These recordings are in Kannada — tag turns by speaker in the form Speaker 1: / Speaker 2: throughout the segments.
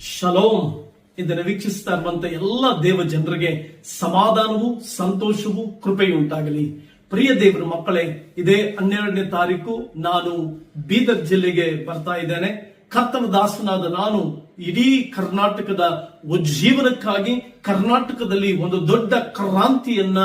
Speaker 1: ಶಲೋಮ್. ಇದನ್ನು ವೀಕ್ಷಿಸ್ತಾ ಇರುವಂತ ಎಲ್ಲ ದೇವ ಜನರಿಗೆ ಸಮಾಧಾನವೂ ಸಂತೋಷವೂ ಕೃಪೆಯುಂಟಾಗಲಿ. ಪ್ರಿಯ ದೇವರ ಮಕ್ಕಳೇ, ಇದೇ 12ನೇ ತಾರೀಕು ನಾನು ಬೀದರ್ ಜಿಲ್ಲೆಗೆ ಬರ್ತಾ ಇದ್ದೇನೆ. ಕರ್ತನ ದಾಸನಾದ ನಾನು ಇಡೀ ಕರ್ನಾಟಕದ ಉಜ್ಜೀವನಕ್ಕಾಗಿ ಕರ್ನಾಟಕದಲ್ಲಿ ಒಂದು ದೊಡ್ಡ ಕ್ರಾಂತಿಯನ್ನ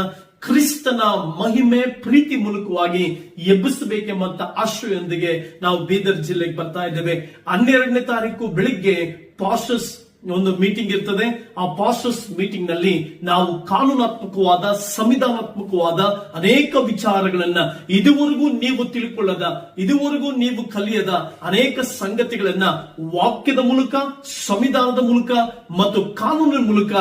Speaker 1: ಕ್ರಿಸ್ತನ ಮಹಿಮೆ ಪ್ರೀತಿ ಮೂಲಕವಾಗಿ ಎಬ್ಬಿಸಬೇಕೆಂಬಂತ ಆಶಯದೊಂದಿಗೆ ನಾವು ಬೀದರ್ ಜಿಲ್ಲೆಗೆ ಬರ್ತಾ ಇದ್ದೇವೆ. 12ನೇ ತಾರೀಕು ಬೆಳಿಗ್ಗೆ ಪಾಸ್ಟರ್ಸ್ ಒಂದು ಮೀಟಿಂಗ್ ಇರ್ತದೆ. ಆ ಪಾಸ್ಟರ್ಸ್ ಮೀಟಿಂಗ್ ನಲ್ಲಿ ನಾವು ಕಾನೂನಾತ್ಮಕವಾದ ಸಂವಿಧಾನಾತ್ಮಕವಾದ ಅನೇಕ ವಿಚಾರಗಳನ್ನ ಇದುವರೆಗೂ ನೀವು ತಿಳ್ಕೊಳ್ಳದ, ಇದುವರೆಗೂ ನೀವು ಕಲಿಯದ ಅನೇಕ ಸಂಗತಿಗಳನ್ನ ವಾಕ್ಯದ ಮೂಲಕ, ಸಂವಿಧಾನದ ಮೂಲಕ ಮತ್ತು ಕಾನೂನಿನ ಮೂಲಕ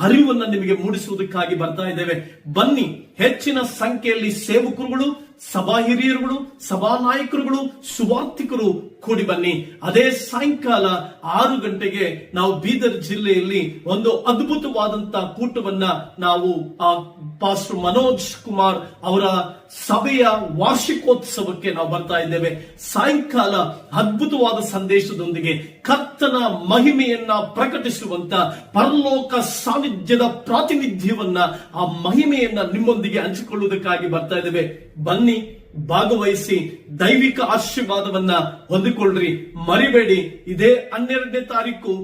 Speaker 1: ಅರಿವನ್ನ ನಿಮಗೆ ಮೂಡಿಸುವುದಕ್ಕಾಗಿ ಬರ್ತಾ ಇದ್ದೇವೆ. ಬನ್ನಿ, ಹೆಚ್ಚಿನ ಸಂಖ್ಯೆಯಲ್ಲಿ ಸೇವಕರುಗಳು, ಸಭಾ ಹಿರಿಯರುಗಳು, ಸಭಾ ನಾಯಕರುಗಳು, ಸುವಾರ್ಥಿಕರು ಕೂಡಿ ಬನ್ನಿ. ಅದೇ ಸಾಯಂಕಾಲ 6 ಗಂಟೆಗೆ ನಾವು ಬೀದರ್ ಜಿಲ್ಲೆಯಲ್ಲಿ ಒಂದು ಅದ್ಭುತವಾದಂತಹ ಕೂಟವನ್ನ ನಾವು ಪಾಸ್ಟರ್ ಮನೋಜ್ ಕುಮಾರ್ ಅವರ ಸಭೆಯ ವಾರ್ಷಿಕೋತ್ಸವಕ್ಕೆ ನಾವು ಬರ್ತಾ ಇದ್ದೇವೆ. ಸಾಯಂಕಾಲ ಅದ್ಭುತವಾದ ಸಂದೇಶದೊಂದಿಗೆ ಕರ್ತನ ಮಹಿಮೆಯನ್ನ ಪ್ರಕಟಿಸುವಂತ ಪರಲೋಕ ಸಾನ್ನಿಧ್ಯದ ಪ್ರಾತಿನಿಧ್ಯವನ್ನ, ಆ ಮಹಿಮೆಯನ್ನ ನಿಮ್ಮೊಂದಿಗೆ ಹಂಚಿಕೊಳ್ಳುವುದಕ್ಕಾಗಿ ಬರ್ತಾ ಇದ್ದೇವೆ. ಬನ್ನಿ, ಭಾಗವಹಿಸಿ, ದೈವಿಕ ಆಶೀರ್ವಾದವನ್ನ ಹೊಂದಿಕೊಳ್ಳ್ರಿ. ಮರಿಬೇಡಿ, ಇದೇ 12ನೇ ತಾರೀಕು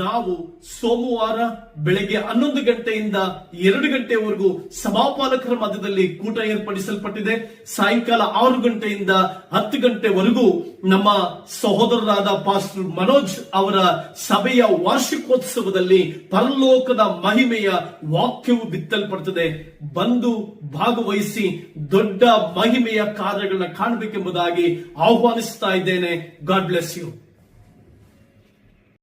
Speaker 1: ನಾವು ಸೋಮವಾರ ಬೆಳಗ್ಗೆ 11 ಗಂಟೆಯಿಂದ 2 ಗಂಟೆವರೆಗೂ ಸಭಾಪಾಲಕರ ಮಧ್ಯದಲ್ಲಿ ಕೂಟ ಏರ್ಪಡಿಸಲ್ಪಟ್ಟಿದೆ. ಸಾಯಂಕಾಲ 6 ಗಂಟೆಯಿಂದ 10 ಗಂಟೆವರೆಗೂ ನಮ್ಮ ಸಹೋದರರಾದ ಪಾಸ್ಟರ್ ಮನೋಜ್ ಅವರ ಸಭೆಯ ವಾರ್ಷಿಕೋತ್ಸವದಲ್ಲಿ ಪರಲೋಕದ ಮಹಿಮೆಯ ವಾಕ್ಯವು ಬಿತ್ತಲ್ಪಡುತ್ತದೆ. ಬಂದು ಭಾಗವಹಿಸಿ ದೊಡ್ಡ ಮಹಿಮೆಯ ಕಾರ್ಯಗಳನ್ನ ಕಾಣಬೇಕೆಂಬುದಾಗಿ ಆಹ್ವಾನಿಸ್ತಾ ಇದ್ದೇನೆ. God bless you.